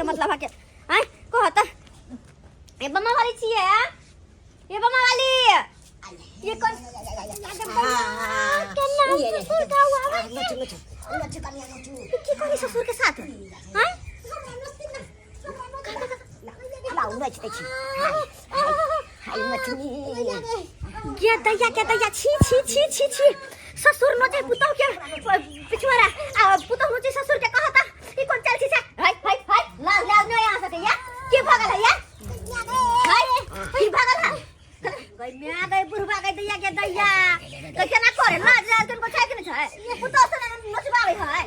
मतलब है हैं कहता ए बम्मा वाली चाहिए ये बम्मा वाली ये कौन ससुर का हुआ है की कौन ससुर के साथ हैं क्या दैया छी छी छी छी छी ससुर नोचे पुतौ के पिछवारा पुतौ नोचे ससुर के कहता ई कौन चल छी से हाय हाय हाय लाज लाज नहीं आ सके या के भागल है या हाय की भागल है गई मैं गई बुढ़वा गई दैया के दैया कैसे ना करे लाज लाज तुमको छै कि नहीं छै ये पुतौ से नोचबावे है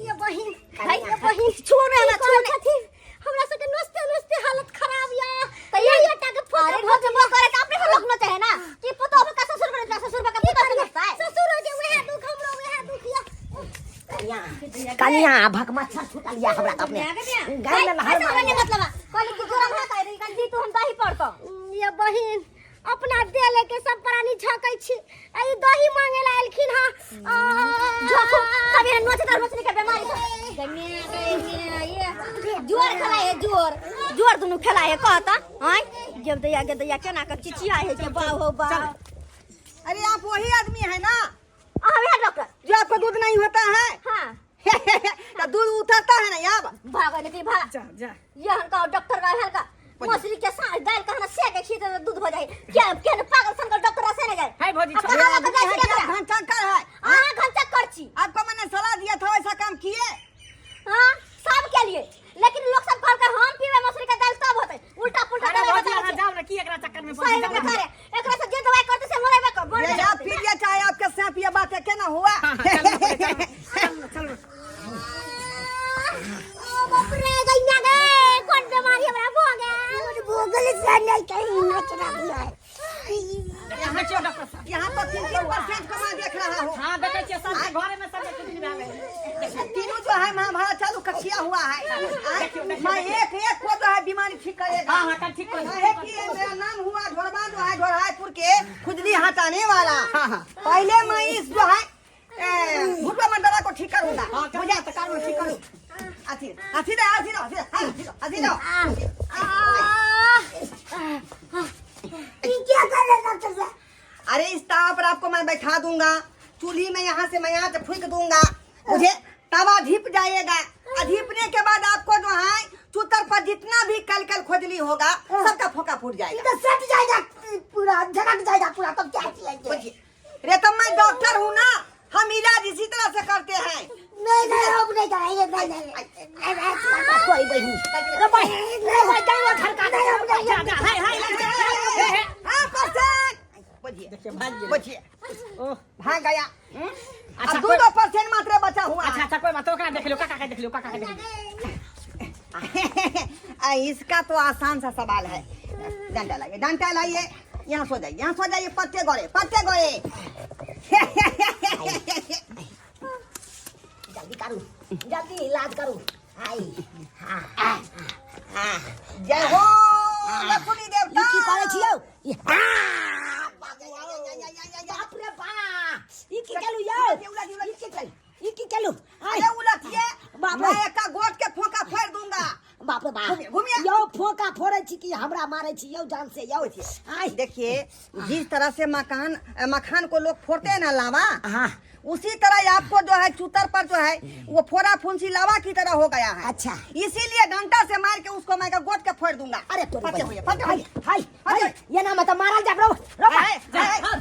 ये बहिन हाय ये बहिन छोड़ रे हमरा से के नोचते नोचते हालत खराब या दैया बेटा के अरे नोचबो करे त अपने लोग न चाहे ना कि पुतौ का ससुर का पुतौ से नोचता है ससुर के वहे दुख हमरो वहे दुख या कन्या भक मच्छर छुटा लिया हमरा अपने गाय में हर मारने मतलब कल की गरम है कह रही गंदी तू हम दही पड़तो ये बहिन अपना दे लेके सब प्राणी झकै छी ए दही मांगे ला आलखिन हां झको कभी नोचदार मछली के बीमारी गन्या ये जोर खेला है जोर दोनों खेला है कहता हैं जब दैया केना के चिचिया है के बा हो बा अरे आप वही आदमी है ना हां भैया डॉक्टर जो आपको दूध नहीं होता है हां तो दूध उतरता है ना यार भागो लेके भाग जा ये हनका डॉक्टर का हलका मछली के साथ डाल के ना सेक के खींच दूध हो जाए क्या पागल सन का डॉक्टर से नहीं गए है भौजी घंटा कर है हां घंटा करची आपको मैंने सलाह दिया था वैसा काम किए हां सब के लिए लेकिन लोग सब कहल के हम पीवे मछली का दाल तब होते उल्टा पुल्टा दवाई बता जाओ ना की एकरा चक्कर में सही में करे एकरा से जे दवाई करते से मरेबे कर बोल या फिर ये चाहे आपके सांप ये बात है केना हुआ चलो ओ बाप रे गइया गे कौन बीमारी हमरा हो गया भोगल से नहीं कहीं नचरा दिया है यहाँ क्यों डॉक्टर साहब यहाँ तो 3% कमा देख रहा हूँ हाँ देखे छियै सब घरे में सब कुछ मिला है तीनों जो है महाभारत चालू कक्षिया हुआ है मैं एक को जो है बीमारी ठीक करेगा हाँ हाँ ठीक कर मेरा नाम हुआ ढोरबा जो है ढोरहायपुर के खुजली हटाने वाला पहले मैं इस जो है भूतवा मंडला को ठीक करूंगा मुझे तो कार में ठीक करूँ आती क्या कर रहे डॉक्टर साहब अरे इस ताव पर आपको मैं बैठा दूंगा चूल्ही में यहाँ से मैं यहाँ से फूंक दूंगा मुझे तवा धिप जाएगा धिपने के बाद आपको जो है चूतर पर जितना भी कल खोजली होगा सबका फोका फूट जाएगा तो सट जाएगा पूरा झटक जाएगा पूरा तब क्या किया रे तो मैं डॉक्टर हूँ ना हम इलाज इसी तरह से करते हैं नहीं कराएंगे कोई बहन भाग गया अच्छा 2% मात्र बचा हुआ अच्छा कोई बात देख लो काका देख लो इसका तो आसान सा सवाल है डंडा लाइए यहाँ सो जाइए पत्ते गोरे जल्दी इलाज करूं आई जय हो लक्ष्मी देवता की करे छियो बाप रे बाप ई की केलु यो ई की केलु अरे उलटिए बाप मैं एका गोट के फोका फोड़ दूंगा बाप रे बाप घूमिए यो फोका फोड़े छी कि हमरा मारे छी यो जान से यो आई देखिए जिस तरह से मखान को लोग फोड़ते हैं ना लावा हाँ उसी तरह आपको जो है चूतर पर जो है वो फोड़ा फुंसी लावा की तरह हो गया है। अच्छा। इसीलिए डंडा से मार के उसको मैं गोद के फोड़ दूंगा। अरे फटे हुए, फटे हुए। हाय हाय ये ना मत मारल जा ब्रो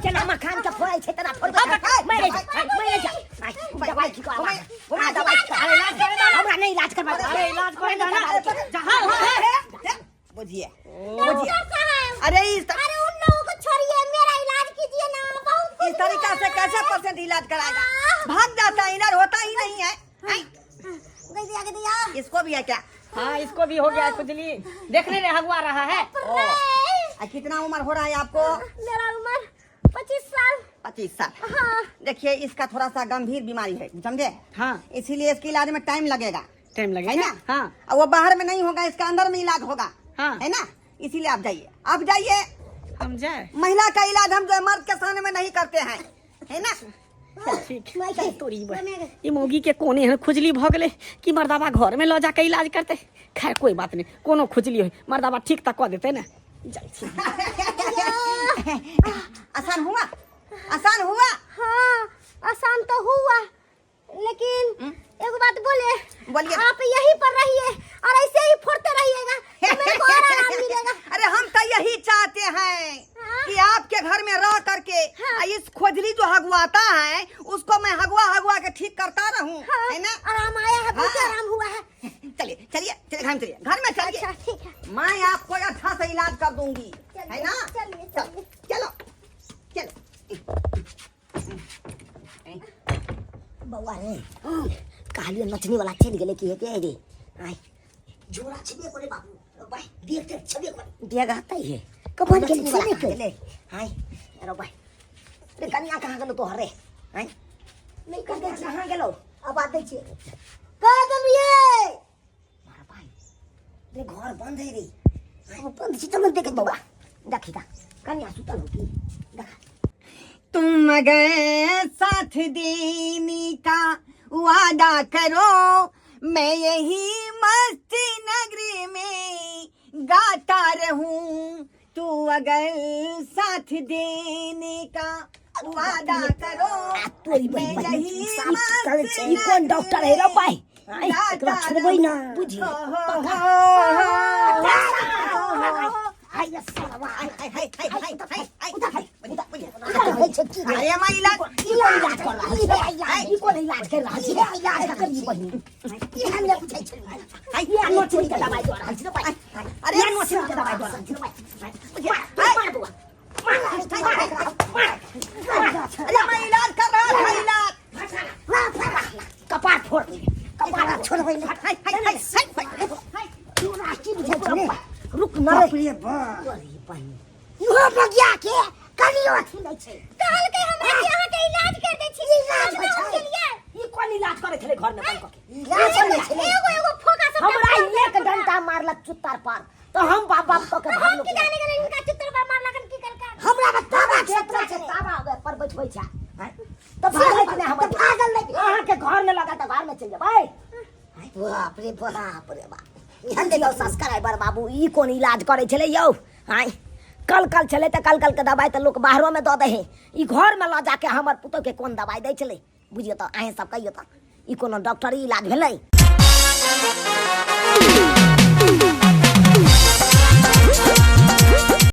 के नाम खान के फोड़ै छै तना फोड़ मैं जा दवाई की करवा दवाई हमरा नहीं इलाज करवा अरे इलाज करे ना जहां बुझिए अरे उन लोगों को छोड़िए मेरा इलाज कीजिए ना बहुत इस तरीका से कैसे पेशेंट इलाज कराएगा? भाग जाता है, इधर होता ही नहीं है। इसको भी है क्या? हाँ इसको भी हो गया खुजली, देखने में हगुआ रहा है। कितना उम्र हो रहा है आपको? मेरा उम्र 25 साल। 25 साल। हाँ। देखिए इसका थोड़ा सा गंभीर बीमारी है, समझे? हाँ इसीलिए इसके इलाज में टाइम लगेगा, टाइम लगेगा है ना? हाँ और वो बाहर में नहीं होगा, इसका अंदर में इलाज होगा, हाँ है ना? इसीलिए आप जाइए, आप जाइए। हम जाए। महिला का इलाज हम जो मर्द के सामने में नहीं करते हैं, है ना? ठीक ये मौगी के कोने है खुजली भ गले कि मर्दाबा घर में लो जाके इलाज करते। खैर कोई बात नहीं, कोनो खुजली हो मर्दाबा ठीक तक कह देते ना। आसान हुआ? आसान हुआ? हाँ आसान तो हुआ, लेकिन एक बात बोलिए, आप यहीं पर रहिए और ऐसे ही फोड़ते रहिएगा तो मेरे को और आराम मिलेगा। अरे हम तो यही चाहते हैं कि आपके घर में रह करके इस खोजली जो हगुआता है उसको मैं हगुआ के ठीक करता रहूं, है ना? आराम आया है, बहुत आराम हुआ है। चलिए चलिए चलिए घर में चलिए, घर में चलिए। अच्छा ठीक है, मैं आपको अच्छा से इलाज कर दूंगी, है ना? चलिए चलो चलो। बउआ रे कहलियो नचनी वाला चल गेले कि के रे आई जोरा छबे करे बाबू भाई देखते छबे करे देगा आता है कबन के छबे करे हाय अरे भाई रे कन्या कहां गेलो तो हरे हाय नहीं कर दे कहां गेलो अब आ दे छी का गलिए मारा भाई रे घर बंद है रे अब बंद छी तुम देख बउआ देखिता कन्या सुतल होती देखा तुम गए साथ देने का वादा करो, मैं यही मस्ती नगरी में गाता रहूं। तू अगर साथ देने का वादा करो, मैं यही मस्ती कौन डॉक्टर है रे भाई एकरा छोड़बै ना बुझी हाय साला हाय अरे मैं इलाज कर रहा है ये कौन इलाज कर रहा है इलाज कर दी बहिनी ये हम लोग पूछै छै ये नोचनी के दवाई दे रहा है भाई अरे ये नोचनी के दवाई दे रहा है भाई अरे मैं इलाज कर रहा था, इलाज कपाट फोड़ दे कपाट छोड़बै तू रास्ती बुझै छै रुक न रे अरे बहिनी यो बगिया के करियो अथी नै छै कहल के हमरा यहां के इलाज कर दे छी इलाज के लिए ई कोन इलाज करे छले घर में बन के इलाज नै छले एगो फोका सब हमरा एक डंडा मारलक चुत्तर पर तो हम बाप तो के भाग के जाने गेलै इनका चुत्तर पर मारलकन की करका हमरा बतावा क्षेत्र से तावा पर बैठबै छै तो भागल नै हम भागल नै अहां के घर में लगा त घर में चल जेबै बाप रे बाप ध्यान दे सब्सक्राइबर बाबू ई कोन इलाज करे छले यौ हाय कल चले त कल के दवाई त लोग बाहरों में दे है ई घर में ल जाके हमर पुतो के कोन दवाई दै छले बुझियो त अहे सब कहियो त ई कोनो डॉक्टरी इलाज भेलै।